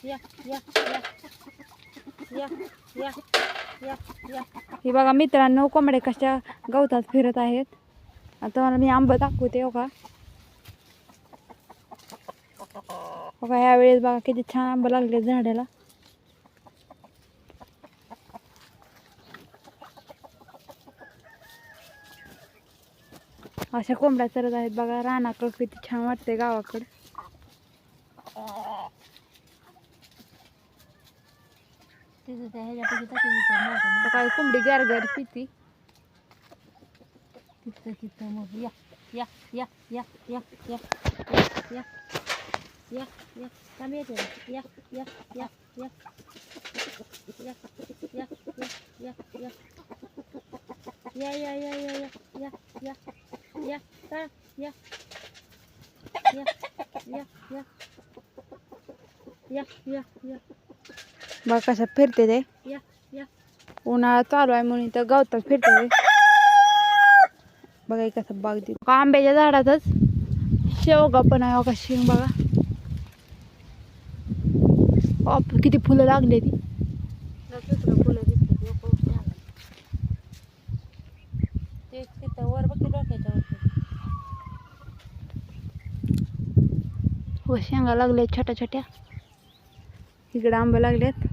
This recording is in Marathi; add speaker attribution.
Speaker 1: या या या या या या. हे बघा मित्रांनो, कोंबड्या कशा गवतात फिरत आहेत. आता मला मी आंबा दाखवते हो का. बघा ह्या वेळेस बघा किती छान आंबा लागले झाडाला. अशा कोंबड्या चरत आहेत बघा रानाकडं. किती छान वाटते गावाकडे. काय कोंबडी गारगार पिती तिथं तिथं. मग या या या या या या या या या कमी येते या या या या या या या या या या या या या या या का या या या या या या या. बघा कशा फिरते ते. या या. उन्हाळा चालू आहे म्हणून तर गवतात फिरते. बघा कसं बाग दे. आंब्याच्या झाडातच शेवगा पण आहे बघा. शेंग बघा किती फुलं लागले ती. फुलं दिसतात ते तिथं वर बघ डोक्याच्या वर शेंगा लागल्या छोट्या छोट्या. इकडे आंबे लागलेत.